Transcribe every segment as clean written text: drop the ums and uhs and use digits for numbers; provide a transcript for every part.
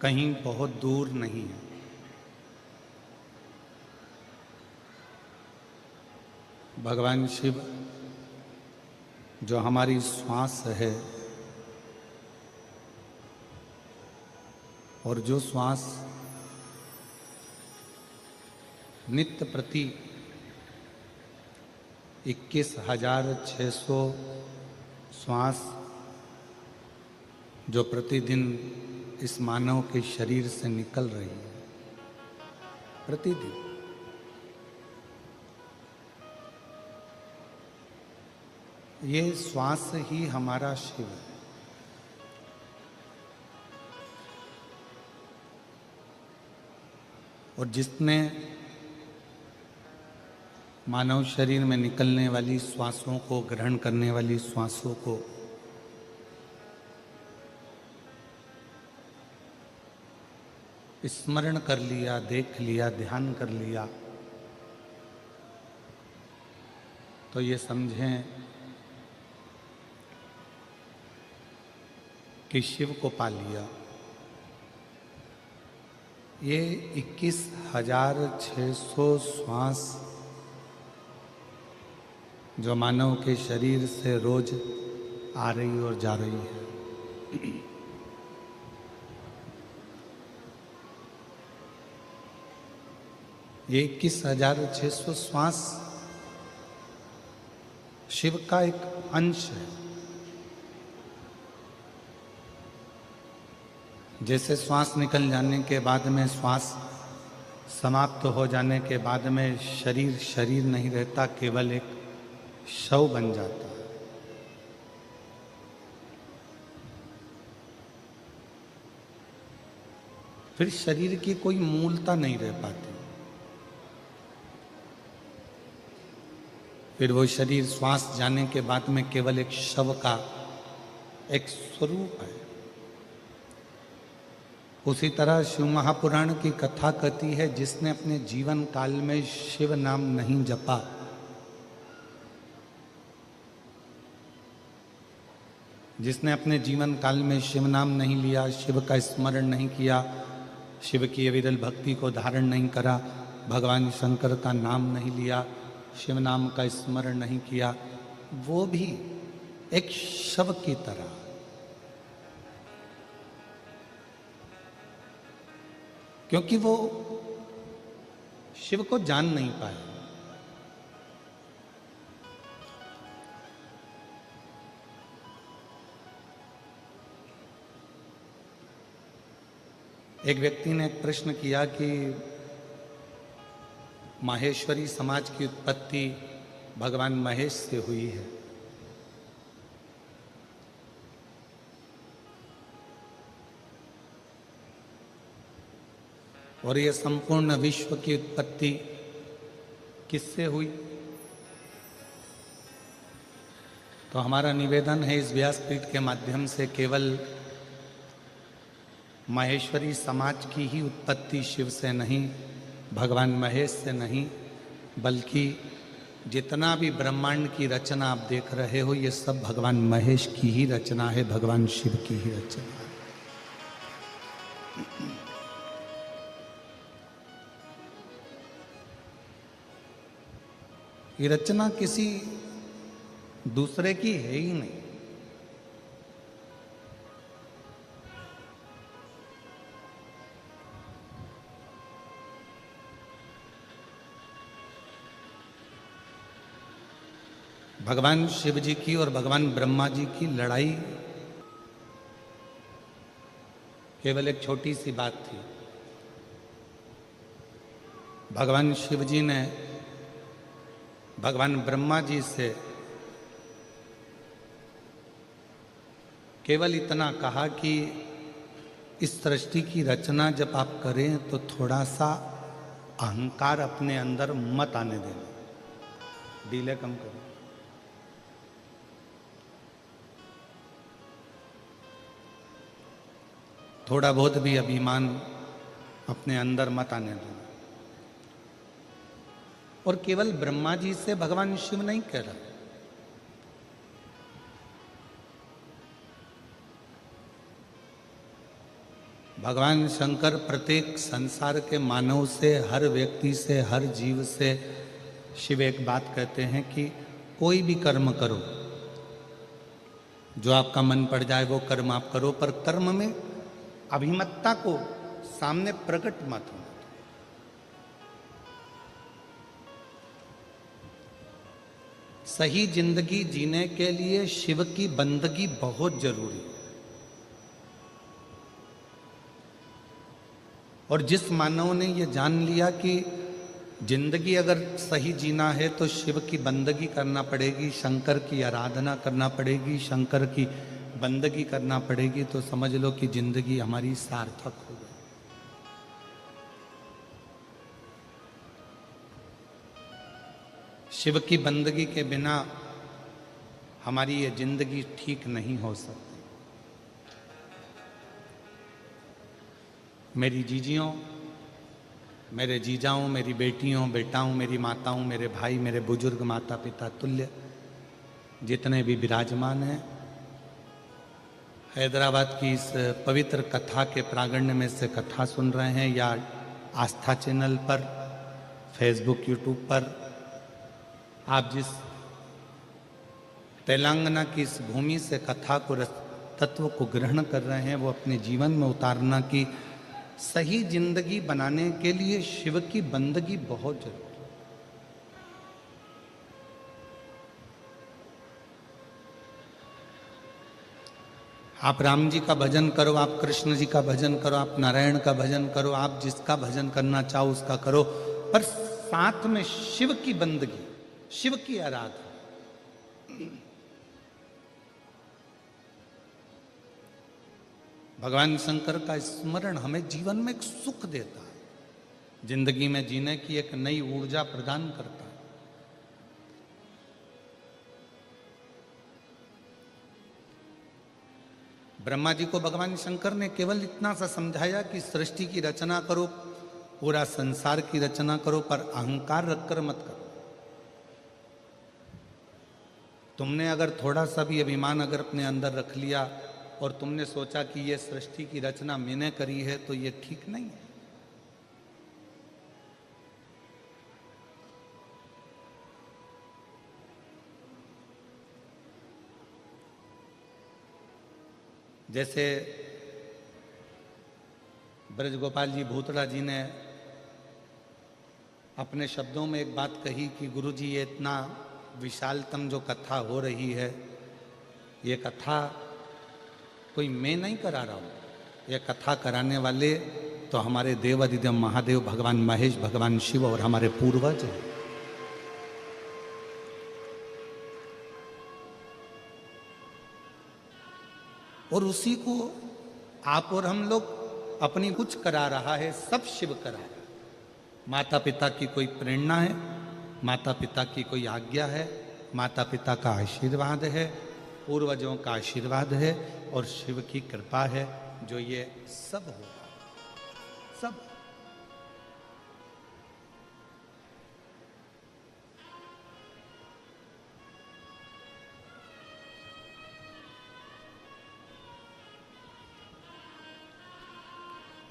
कहीं बहुत दूर नहीं है। भगवान शिव जो हमारी श्वास है और जो श्वास नित्य प्रति 21,600 श्वास जो प्रतिदिन इस मानव के शरीर से निकल रही है, प्रतिदिन। ये श्वास ही हमारा शिव है। और जिसने मानव शरीर में निकलने वाली श्वासों को, ग्रहण करने वाली श्वासों को स्मरण कर लिया, देख लिया, ध्यान कर लिया, तो ये समझें कि शिव को पा लिया। ये 21,600 श्वास जो मानव के शरीर से रोज आ रही और जा रही है, ये 21,600 श्वास शिव का एक अंश है। जैसे श्वास निकल जाने के बाद में, श्वास समाप्त हो जाने के बाद में शरीर नहीं रहता, केवल एक शव बन जाता है। फिर शरीर की कोई मूलता नहीं रह पाती। फिर वो शरीर श्वास जाने के बाद में केवल एक शव का एक स्वरूप है। उसी तरह शिव महापुराण की कथा कहती है, जिसने अपने जीवन काल में शिव नाम नहीं जपा, जिसने अपने जीवन काल में शिव नाम नहीं लिया, शिव का स्मरण नहीं किया, शिव की अविरल भक्ति को धारण नहीं करा, भगवान शंकर का नाम नहीं लिया, शिव नाम का स्मरण नहीं किया, वो भी एक शव की तरह। क्योंकि वो शिव को जान नहीं पाए। एक व्यक्ति ने एक प्रश्न किया कि माहेश्वरी समाज की उत्पत्ति भगवान महेश से हुई है, और ये संपूर्ण विश्व की उत्पत्ति किससे हुई? तो हमारा निवेदन है इस व्यासपीठ के माध्यम से, केवल माहेश्वरी समाज की ही उत्पत्ति शिव से नहीं, भगवान महेश से नहीं, बल्कि जितना भी ब्रह्मांड की रचना आप देख रहे हो, ये सब भगवान महेश की ही रचना है, भगवान शिव की ही रचना है। ये रचना किसी दूसरे की है ही नहीं। भगवान शिव जी की और भगवान ब्रह्मा जी की लड़ाई केवल एक छोटी सी बात थी। भगवान शिव जी ने भगवान ब्रह्मा जी से केवल इतना कहा कि इस सृष्टि की रचना जब आप करें तो थोड़ा सा अहंकार अपने अंदर मत आने देना, डीले कम करो। थोड़ा बहुत भी अभिमान अपने अंदर मत आने देना। और केवल ब्रह्मा जी से भगवान शिव नहीं कह रहा, भगवान शंकर प्रत्येक संसार के मानव से, हर व्यक्ति से, हर जीव से शिव एक बात कहते हैं कि कोई भी कर्म करो, जो आपका मन पड़ जाए वो कर्म आप करो, पर कर्म में अभिमतता को सामने प्रकट मत हो। सही जिंदगी जीने के लिए शिव की बंदगी बहुत जरूरी है। और जिस मानव ने ये जान लिया कि जिंदगी अगर सही जीना है तो शिव की बंदगी करना पड़ेगी, शंकर की आराधना करना पड़ेगी, शंकर की बंदगी करना पड़ेगी, तो समझ लो कि जिंदगी हमारी सार्थक हो गई। शिव की बंदगी के बिना हमारी ये जिंदगी ठीक नहीं हो सकती। मेरी जीजियों, मेरे जीजाओं, मेरी बेटियों, बेटाओं, मेरी माताओं, मेरे भाई, मेरे बुजुर्ग, माता पिता तुल्य जितने भी विराजमान हैं, हैदराबाद की इस पवित्र कथा के प्रांगण में से कथा सुन रहे हैं या आस्था चैनल पर, फेसबुक, यूट्यूब पर, आप जिस तेलंगाना की इस भूमि से कथा को, तत्व को ग्रहण कर रहे हैं, वो अपने जीवन में उतारना कि सही जिंदगी बनाने के लिए शिव की बंदगी बहुत जरूरी है। आप राम जी का भजन करो, आप कृष्ण जी का भजन करो, आप नारायण का भजन करो, आप जिसका भजन करना चाहो उसका करो, पर साथ में शिव की बंदगी, शिव की आराधना। भगवान शंकर का स्मरण हमें जीवन में एक सुख देता है, जिंदगी में जीने की एक नई ऊर्जा प्रदान करता है। ब्रह्मा जी को भगवान शंकर ने केवल इतना सा समझाया कि सृष्टि की रचना करो, पूरा संसार की रचना करो, पर अहंकार रखकर मत करो। तुमने अगर थोड़ा सा भी अभिमान अगर अपने अंदर रख लिया और तुमने सोचा कि ये सृष्टि की रचना मैंने करी है, तो ये ठीक नहीं है। जैसे ब्रजगोपाल जी भूतड़ा जी ने अपने शब्दों में एक बात कही कि गुरु जी, ये इतना विशालतम जो कथा हो रही है, ये कथा कोई मैं नहीं करा रहा हूँ, ये कथा कराने वाले तो हमारे देवादिदेव महादेव भगवान महेश, भगवान शिव और हमारे पूर्वज हैं। और उसी को आप और हम लोग अपनी कुछ करा रहा है, सब शिव करा रहा है। माता पिता की कोई प्रेरणा है, माता पिता की कोई आज्ञा है, माता पिता का आशीर्वाद है, पूर्वजों का आशीर्वाद है और शिव की कृपा है, जो ये सब होगा, सब।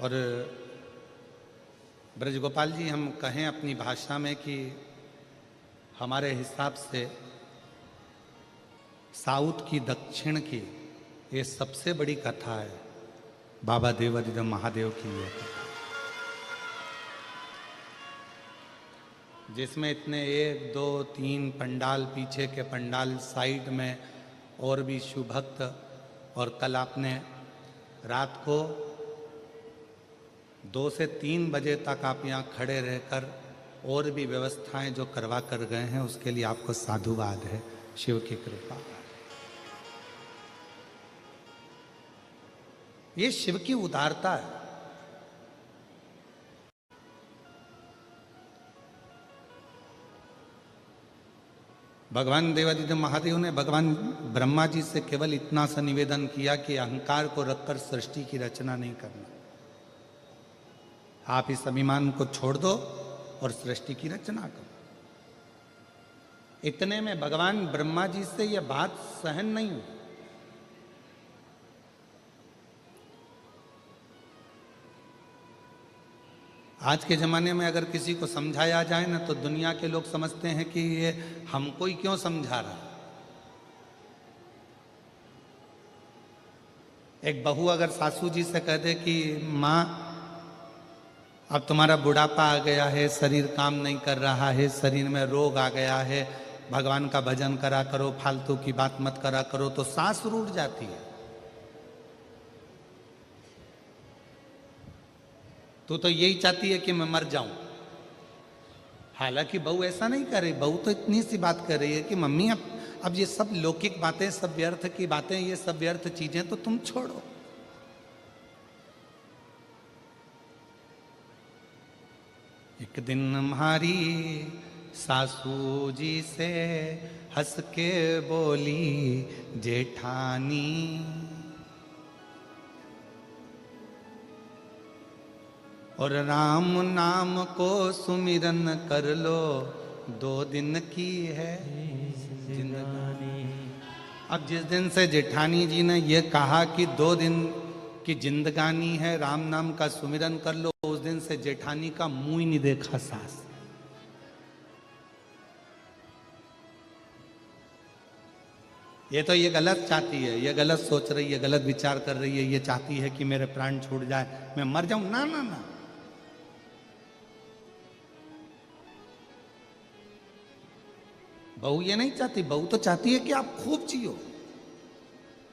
और ब्रजगोपाल जी, हम कहें अपनी भाषा में कि हमारे हिसाब से साउथ की, दक्षिण की ये सबसे बड़ी कथा है बाबा देवादिदेव महादेव की ये कथा, जिसमें इतने 1, 2, 3 पंडाल, पीछे के पंडाल, साइड में और भी शिव भक्त। और कल आपने रात को 2 से 3 बजे तक आप यहाँ खड़े रहकर और भी व्यवस्थाएं जो करवा कर गए हैं, उसके लिए आपको साधुवाद है, शिव की कृपा। ये शिव की उदारता है। भगवान देवादिदेव महादेव ने भगवान ब्रह्मा जी से केवल इतना सा निवेदन किया कि अहंकार को रखकर सृष्टि की रचना नहीं करना, आप इस अभिमान को छोड़ दो और सृष्टि की रचना करो। इतने में भगवान ब्रह्मा जी से यह बात सहन नहीं हुई। आज के ज़माने में अगर किसी को समझाया जाए ना तो दुनिया के लोग समझते हैं कि ये हमको ही क्यों समझा रहा। एक बहू अगर सासू जी से कह दे कि माँ अब तुम्हारा बुढ़ापा आ गया है, शरीर काम नहीं कर रहा है, शरीर में रोग आ गया है, भगवान का भजन करा करो, फालतू की बात मत करा करो, तो सांस रूठ जाती है। तू तो यही चाहती है कि मैं मर जाऊं। हालांकि बहू ऐसा नहीं कर रही, बहू तो इतनी सी बात कर रही है कि मम्मी अब ये सब लौकिक बातें, सब व्यर्थ की बातें, ये सब व्यर्थ चीजें तो तुम छोड़ो। एक दिन हमारी सासू जी से हंस के बोली जेठानी, और राम नाम को सुमिरन कर लो, 2 दिन की है जिंदगानी। अब जिस दिन से जेठानी जी ने ये कहा कि 2 दिन की जिंदगानी है, राम नाम का सुमिरन कर लो, उस दिन से जेठानी का मुंह ही नहीं देखा सास। ये तो ये गलत चाहती है, ये गलत सोच रही है, गलत विचार कर रही है, ये चाहती है कि मेरे प्राण छूट जाए, मैं मर जाऊं। ना ना ना, बहू ये नहीं चाहती, बहू तो चाहती है कि आप खूब जियो।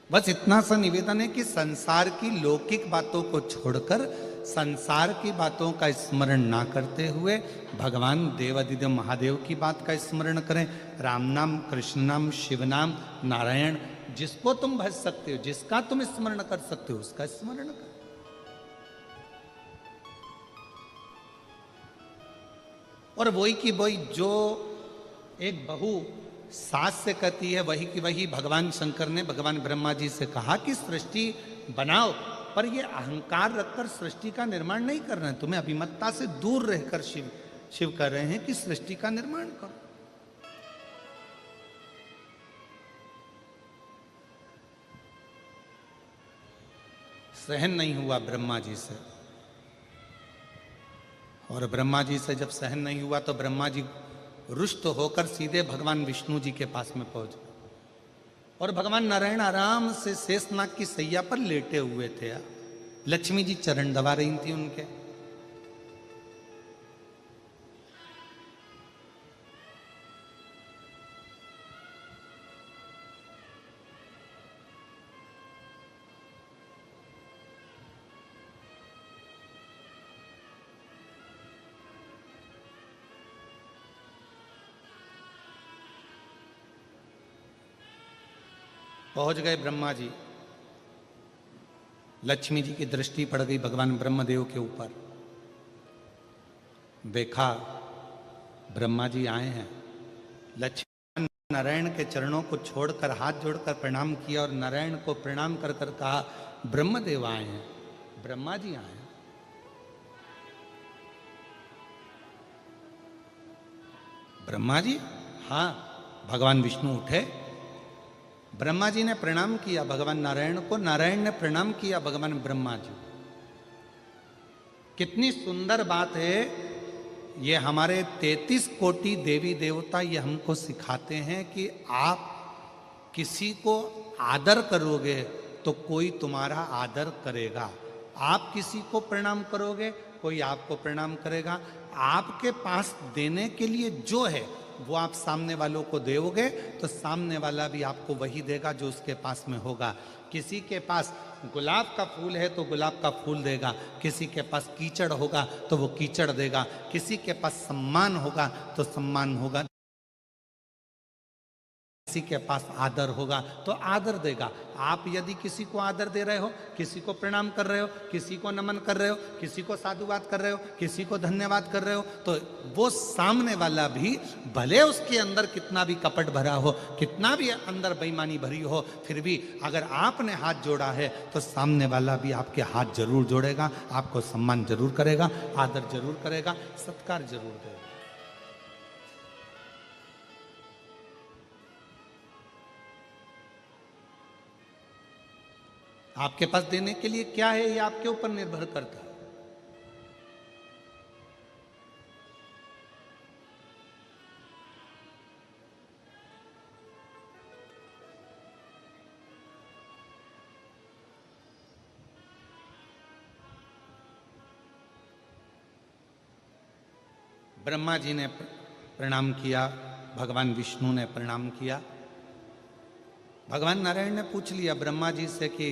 बस इतना सा निवेदन है कि संसार की लौकिक बातों को छोड़कर, संसार की बातों का स्मरण ना करते हुए भगवान देवादिदेव महादेव की बात का स्मरण करें। राम नाम, कृष्ण नाम, शिव नाम, नारायण, जिसको तुम भज सकते हो, जिसका तुम स्मरण कर सकते हो, उसका स्मरण करो। और वही की वही जो एक बहू सास से कहती है, वही की वही भगवान शंकर ने भगवान ब्रह्मा जी से कहा कि सृष्टि बनाओ, पर ये अहंकार रखकर सृष्टि का निर्माण नहीं कर रहे हैं। तुम्हें अभिमतता से दूर रहकर शिव कर रहे हैं कि सृष्टि का निर्माण करो। सहन नहीं हुआ ब्रह्मा जी से, और ब्रह्मा जी से जब सहन नहीं हुआ तो ब्रह्मा जी रुष्ट होकर सीधे भगवान विष्णु जी के पास में पहुंच गए। और भगवान नारायण आराम से शेषनाग की सैया पर लेटे हुए थे, लक्ष्मी जी चरण दबा रही थी उनके। पहुंच गए ब्रह्मा जी, लक्ष्मी जी की दृष्टि पड़ गई भगवान ब्रह्मदेव के ऊपर। देखा ब्रह्मा जी आए हैं, लक्ष्मी नारायण के चरणों को छोड़कर हाथ जोड़कर प्रणाम किया, और नारायण को प्रणाम कर कर कहा ब्रह्मदेव आए हैं, ब्रह्मा जी आए हैं। ब्रह्मा जी? हाँ। भगवान विष्णु उठे, ब्रह्मा जी ने प्रणाम किया भगवान नारायण को, नारायण ने प्रणाम किया भगवान ब्रह्मा जी। कितनी सुंदर बात है, ये हमारे 33 कोटि देवी देवता ये हमको सिखाते हैं कि आप किसी को आदर करोगे तो कोई तुम्हारा आदर करेगा, आप किसी को प्रणाम करोगे कोई आपको प्रणाम करेगा। आपके पास देने के लिए जो है वो आप सामने वालों को दोगे तो सामने वाला भी आपको वही देगा जो उसके पास में होगा। किसी के पास गुलाब का फूल है तो गुलाब का फूल देगा, किसी के पास कीचड़ होगा तो वो कीचड़ देगा, किसी के पास सम्मान होगा तो सम्मान होगा, किसी के पास आदर होगा तो आदर देगा। आप यदि किसी को आदर दे रहे हो, किसी को प्रणाम कर रहे हो, किसी को नमन कर रहे हो, किसी को साधुवाद कर रहे हो, किसी को धन्यवाद कर रहे हो, तो वो सामने वाला भी भले उसके अंदर कितना भी कपट भरा हो, कितना भी अंदर बेईमानी भरी हो, फिर भी अगर आपने हाथ जोड़ा है तो सामने वाला भी आपके हाथ जरूर जोड़ेगा, आपको सम्मान जरूर करेगा, आदर जरूर करेगा, सत्कार जरूर देगा। आपके पास देने के लिए क्या है ये आपके ऊपर निर्भर करता है। ब्रह्मा जी ने प्रणाम किया, भगवान विष्णु ने प्रणाम किया। भगवान नारायण ने पूछ लिया ब्रह्मा जी से कि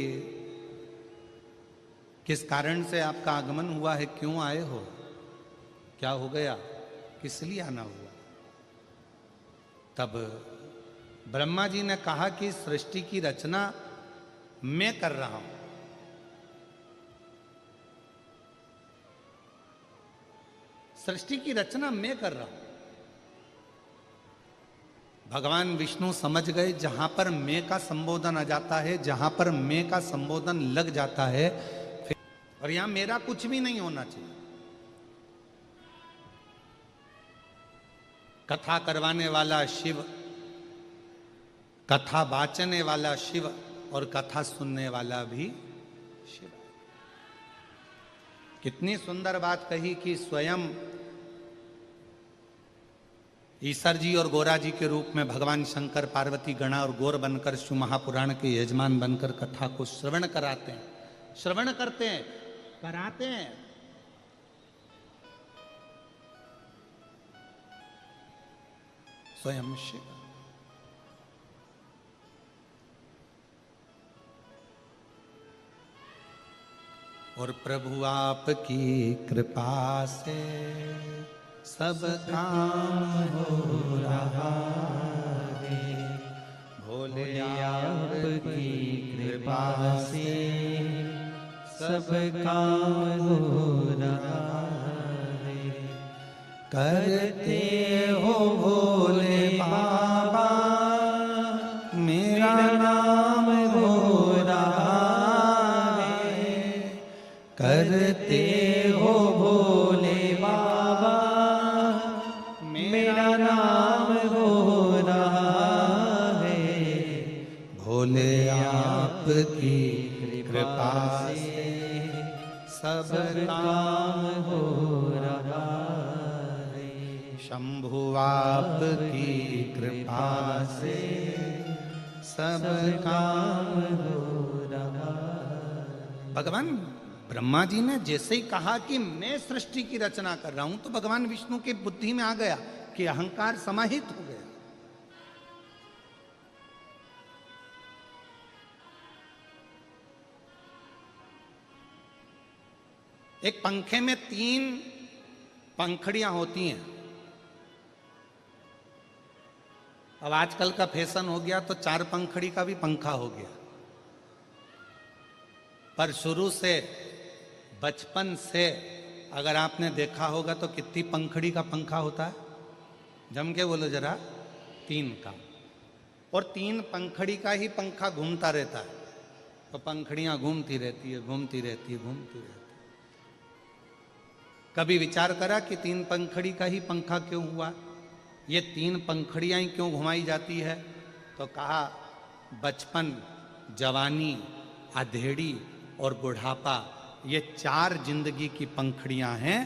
किस कारण से आपका आगमन हुआ है, क्यों आए हो, क्या हो गया, किस लिए आना हुआ। तब ब्रह्मा जी ने कहा कि सृष्टि की रचना मैं कर रहा हूं। सृष्टि की रचना मैं कर रहा हूं। भगवान विष्णु समझ गए जहां पर मैं का संबोधन आ जाता है, जहां पर मैं का संबोधन लग जाता है, और यहां मेरा कुछ भी नहीं होना चाहिए। कथा करवाने वाला शिव, कथा वाचने वाला शिव, और कथा सुनने वाला भी शिव। कितनी सुंदर बात कही कि स्वयं ईश्वर जी और गोरा जी के रूप में भगवान शंकर पार्वती गणा और गौर बनकर शिव महापुराण के यजमान बनकर कथा को श्रवण कराते हैं, श्रवण करते हैं, कराते हैं। स्वयं शिव। और प्रभु आपकी कृपा से सब काम हो रहा है, भोले आपकी कृपा से सब काम हो रहा है। करते हो भोले बाबा मेरा नाम हो रहा है, करते हो भोले बाबा मेरा नाम हो रहा है। भोले आपकी कृपा से सब काम हो रहा है, शंभु आपकी कृपा से सब काम हो रहा है। भगवान ब्रह्मा जी ने जैसे ही कहा कि मैं सृष्टि की रचना कर रहा हूं, तो भगवान विष्णु की बुद्धि में आ गया कि अहंकार समाहित हो गया। एक पंखे में 3 पंखड़ियां होती हैं। अब आजकल का फैशन हो गया तो 4 पंखड़ी का भी पंखा हो गया, पर शुरू से बचपन से अगर आपने देखा होगा तो कितनी पंखड़ी का पंखा होता है, जम के बोलो जरा, 3 का। और 3 पंखड़ी का ही पंखा घूमता रहता है, तो पंखड़ियां घूमती रहती है, घूमती रहती है, घूमती रहती है। कभी विचार करा कि 3 पंखड़ी का ही पंखा क्यों हुआ, ये 3 पंखड़ियां ही क्यों घुमाई जाती है? तो कहा बचपन, जवानी, अधेड़ी और बुढ़ापा, ये 4 जिंदगी की पंखड़ियां हैं,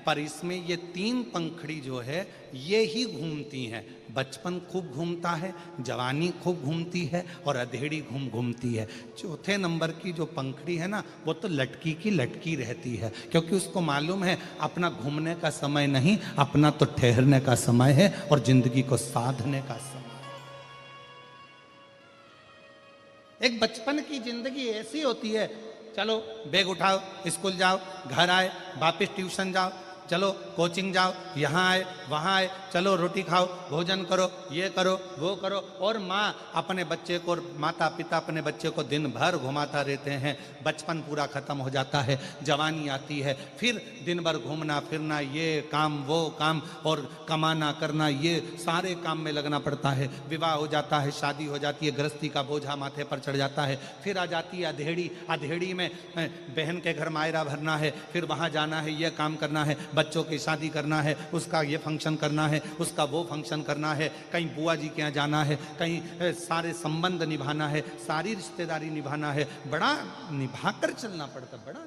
पर इसमें ये 3 पंखड़ी जो है ये ही घूमती हैं। बचपन खूब घूमता है, जवानी खूब घूमती है, और अधेड़ी घूमती है। चौथे नंबर की जो पंखड़ी है ना, वो तो लटकी की लटकी रहती है, क्योंकि उसको मालूम है अपना घूमने का समय नहीं, अपना तो ठहरने का समय है और जिंदगी को साधने का समय। एक बचपन की जिंदगी ऐसी होती है, चलो बैग उठाओ, स्कूल जाओ, घर आए, वापस ट्यूशन जाओ, चलो कोचिंग जाओ, यहाँ आए वहाँ आए, चलो रोटी खाओ, भोजन करो, ये करो वो करो। और माँ अपने बच्चे को, माता पिता अपने बच्चे को दिन भर घुमाता रहते हैं। बचपन पूरा खत्म हो जाता है, जवानी आती है, फिर दिन भर घूमना फिरना, ये काम वो काम, और कमाना करना, ये सारे काम में लगना पड़ता है। विवाह हो जाता है, शादी हो जाती है, गृहस्थी का बोझा माथे पर चढ़ जाता है। फिर आ जाती है अधेड़ी, अधेड़ी में बहन के घर मायरा भरना है, फिर वहाँ जाना है, ये काम करना है, बच्चों की शादी करना है, उसका ये फंक्शन करना है, उसका वो फंक्शन करना है, कहीं बुआ जी के यहाँ जाना है, कहीं सारे संबंध निभाना है, सारी रिश्तेदारी निभाना है। बड़ा निभाकर चलना पड़ता, बड़ा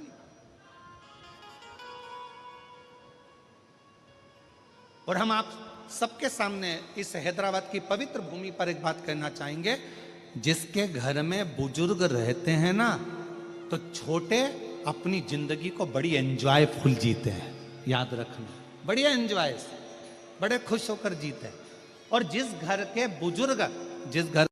और हम आप सबके सामने इस हैदराबाद की पवित्र भूमि पर एक बात कहना चाहेंगे, जिसके घर में बुजुर्ग रहते हैं ना, तो छोटे अपनी जिंदगी को बड़ी एंजॉयफुल जीते हैं। याद रखना, बढ़िया एंजॉय से। बड़े खुश होकर जीते। और जिस घर के बुजुर्ग, जिस घर